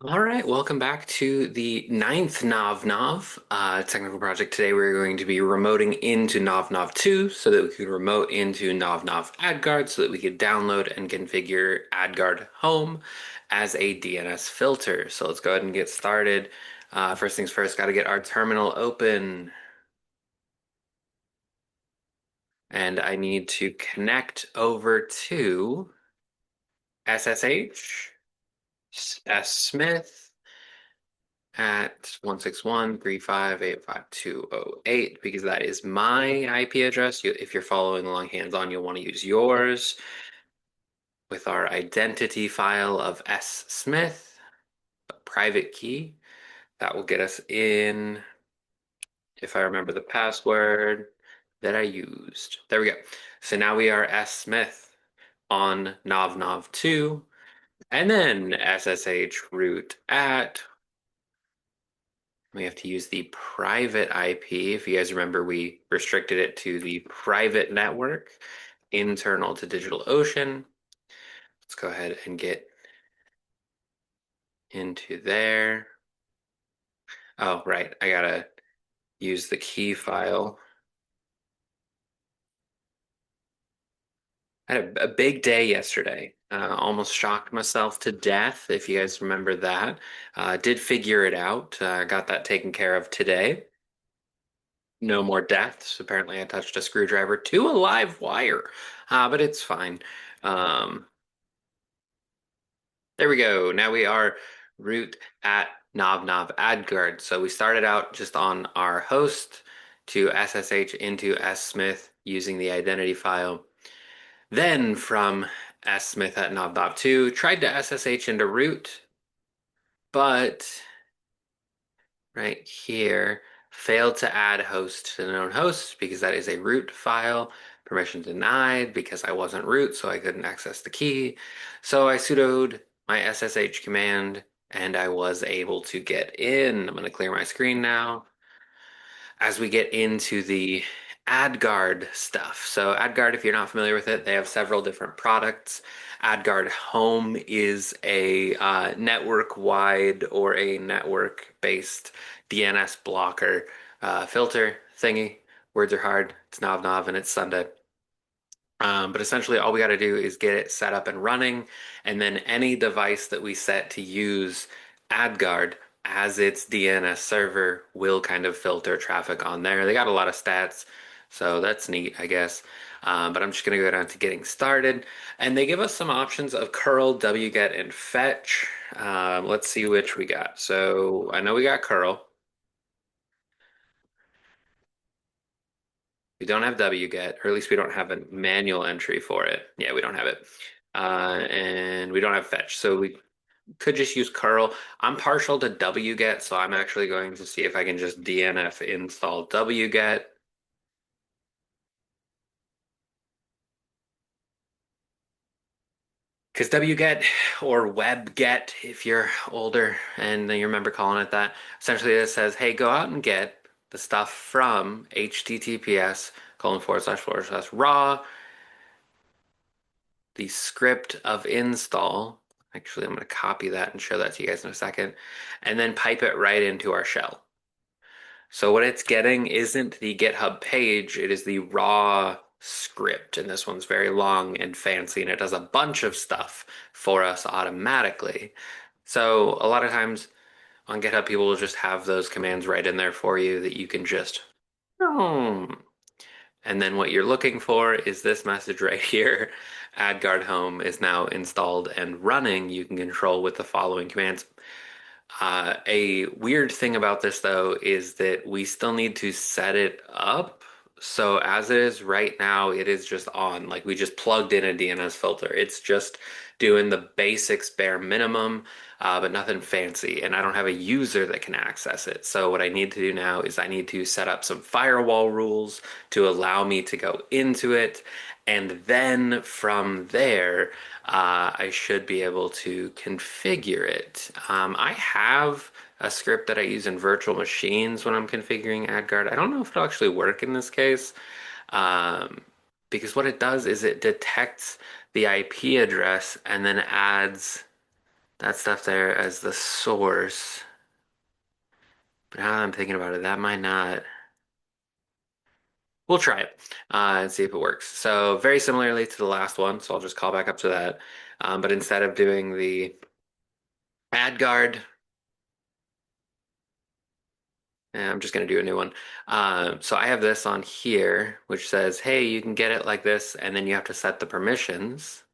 All right, welcome back to the ninth NovNov technical project. Today we're going to be remoting into NovNov2 so that we can remote into NovNov-AdGuard so that we could download and configure AdGuard Home as a DNS filter. So let's go ahead and get started. First things first, got to get our terminal open. And I need to connect over to SSH, S Smith, at 161.358.5208 because that is my IP address. If you're following along hands-on, you'll want to use yours with our identity file of S Smith, a private key. That will get us in, if I remember the password that I used. There we go. So now we are S Smith on NovNov2, and then SSH root at. We have to use the private IP. If you guys remember, we restricted it to the private network internal to DigitalOcean. Let's go ahead and get into there. Oh, right. I gotta use the key file. I had a big day yesterday. Almost shocked myself to death, if you guys remember that. Did figure it out. Got that taken care of today. No more deaths. Apparently, I touched a screwdriver to a live wire, but it's fine. Um, there we go. Now we are root at NovNov-AdGuard. So we started out just on our host to SSH into smith using the identity file. Then from smith at NovNov2, tried to SSH into root, but right here, failed to add host to known host because that is a root file. Permission denied because I wasn't root, so I couldn't access the key. So I sudoed my SSH command and I was able to get in. I'm going to clear my screen now as we get into the AdGuard stuff. So AdGuard, if you're not familiar with it, they have several different products. AdGuard Home is a network-wide or a network-based DNS blocker filter thingy. Words are hard. It's NovNov and it's Sunday. But essentially, all we got to do is get it set up and running, and then any device that we set to use AdGuard as its DNS server will kind of filter traffic on there. They got a lot of stats, so that's neat, I guess. But I'm just going to go down to getting started, and they give us some options of curl, wget, and fetch. Let's see which we got. So I know we got curl. We don't have wget, or at least we don't have a manual entry for it. Yeah, we don't have it. And we don't have fetch. So we could just use curl. I'm partial to wget, so I'm actually going to see if I can just DNF install wget. Because wget or webget, if you're older and you remember calling it that, essentially it says, hey, go out and get the stuff from https:// the script of install. Actually, I'm going to copy that and show that to you guys in a second, and then pipe it right into our shell. So what it's getting isn't the GitHub page, it is the raw script. And this one's very long and fancy, and it does a bunch of stuff for us automatically. So a lot of times on GitHub, people will just have those commands right in there for you that you can just, boom. And then what you're looking for is this message right here. AdGuard Home is now installed and running. You can control with the following commands. A weird thing about this though is that we still need to set it up. So as it is right now, it is just on. Like we just plugged in a DNS filter. It's just doing the basics bare minimum, but nothing fancy. And I don't have a user that can access it. So what I need to do now is I need to set up some firewall rules to allow me to go into it. And then from there, I should be able to configure it. I have a script that I use in virtual machines when I'm configuring AdGuard. I don't know if it'll actually work in this case, um, because what it does is it detects the IP address and then adds that stuff there as the source. But now that I'm thinking about it, that might not. We'll try it and see if it works. So very similarly to the last one, so I'll just call back up to that. But instead of doing the add guard, I'm just going to do a new one. So I have this on here, which says, hey, you can get it like this, and then you have to set the permissions.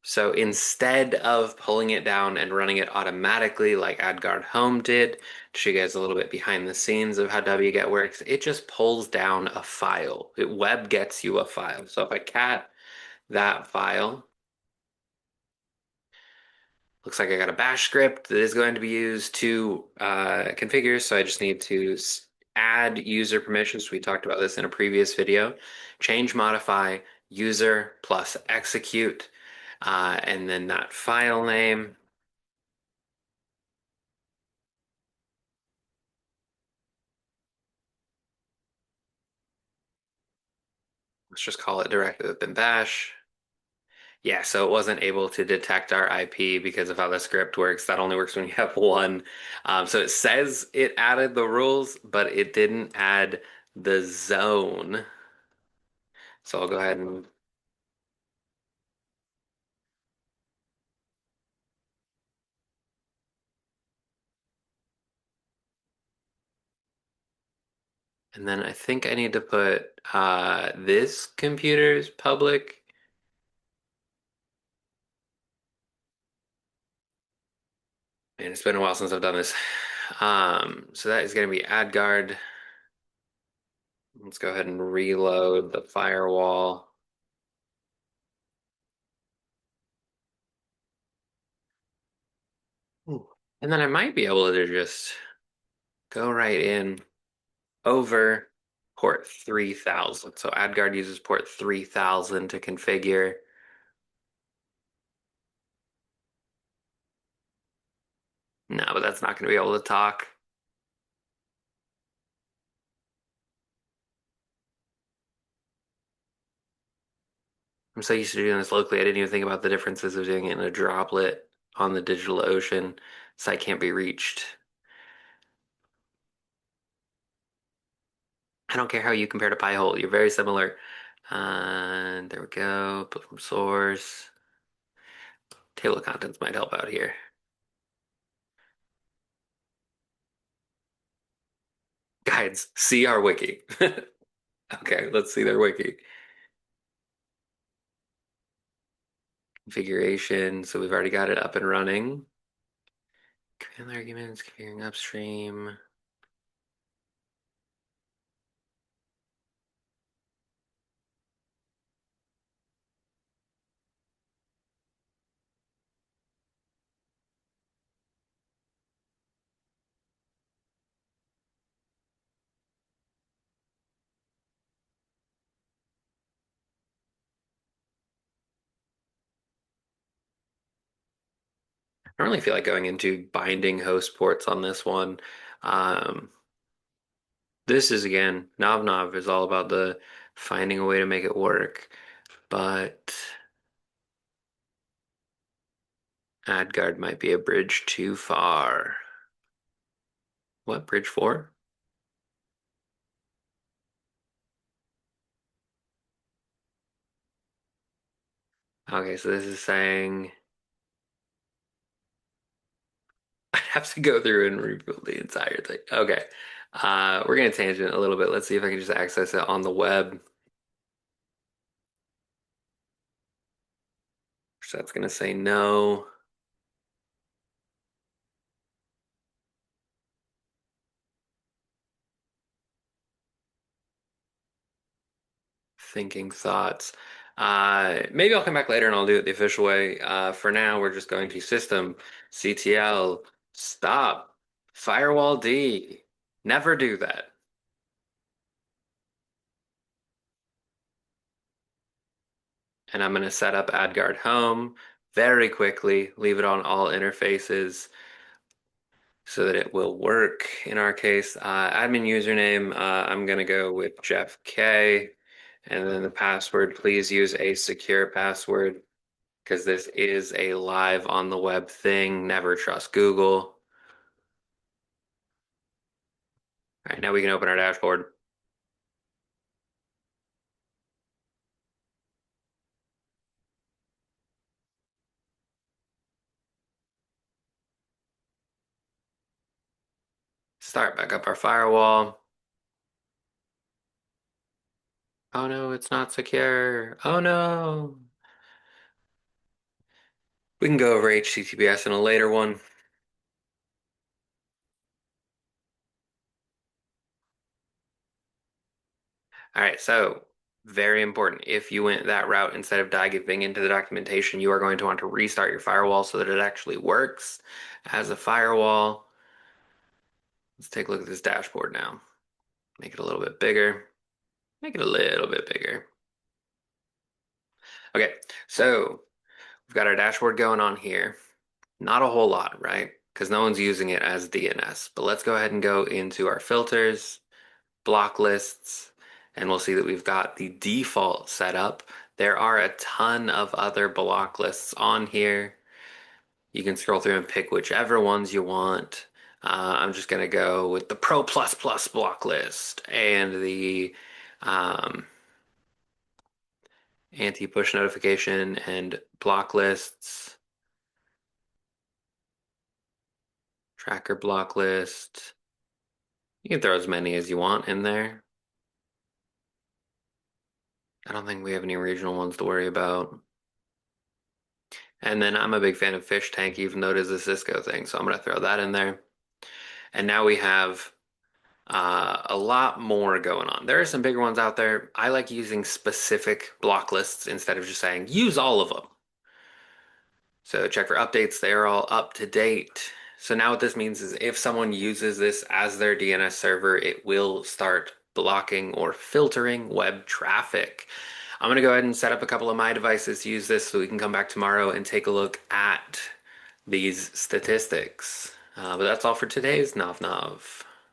So instead of pulling it down and running it automatically like AdGuard Home did, to show you guys a little bit behind the scenes of how wget works, it just pulls down a file. It web gets you a file. So if I cat that file, looks like I got a bash script that is going to be used to configure. So I just need to add user permissions. We talked about this in a previous video. Change modify user plus execute, and then that file name. Let's just call it directly within bash. Yeah, so it wasn't able to detect our IP because of how the script works. That only works when you have one. So it says it added the rules, but it didn't add the zone. So I'll go ahead and then I think I need to put this computer's public. And it's been a while since I've done this. So that is going to be AdGuard. Let's go ahead and reload the firewall. Ooh. And then I might be able to just go right in over port 3000. So AdGuard uses port 3000 to configure. No, but that's not going to be able to talk. I'm so used to doing this locally, I didn't even think about the differences of doing it in a droplet on the digital ocean. Site can't be reached. I don't care how you compare to Pi-hole. You're very similar. There we go. Put from source. Table of contents might help out here. Guides, see our wiki. Okay, let's see their wiki. Configuration. So we've already got it up and running. Command arguments, configuring upstream. I don't really feel like going into binding host ports on this one. Um, this is again, NovNov is all about the finding a way to make it work, but AdGuard might be a bridge too far. What, bridge 4? Okay, so this is saying I'd have to go through and rebuild the entire thing. Okay. We're gonna tangent a little bit. Let's see if I can just access it on the web. So that's gonna say no. Thinking thoughts. Maybe I'll come back later and I'll do it the official way. For now, we're just going to system CTL stop firewall D. Never do that. And I'm going to set up AdGuard Home very quickly, leave it on all interfaces so that it will work in our case. Admin username, I'm going to go with Jeff K. And then the password, please use a secure password. because this is a live on the web thing. Never trust Google. All right, now we can open our dashboard. Start back up our firewall. Oh no, it's not secure. Oh no. We can go over HTTPS in a later one. All right, so very important. If you went that route instead of diving into the documentation, you are going to want to restart your firewall so that it actually works as a firewall. Let's take a look at this dashboard now. Make it a little bit bigger. Make it a little bit bigger. Okay, so we've got our dashboard going on here. Not a whole lot, right? Because no one's using it as DNS. But let's go ahead and go into our filters, block lists, and we'll see that we've got the default setup. There are a ton of other block lists on here. You can scroll through and pick whichever ones you want. I'm just going to go with the Pro Plus Plus block list and the anti-push notification and block lists, tracker block list. You can throw as many as you want in there. I don't think we have any regional ones to worry about. And then I'm a big fan of Fish Tank, even though it is a Cisco thing, so I'm going to throw that in there. And now we have a lot more going on. There are some bigger ones out there. I like using specific block lists instead of just saying use all of them. So check for updates. They are all up to date. So now what this means is if someone uses this as their DNS server, it will start blocking or filtering web traffic. I'm going to go ahead and set up a couple of my devices to use this so we can come back tomorrow and take a look at these statistics. But that's all for today's NovNov.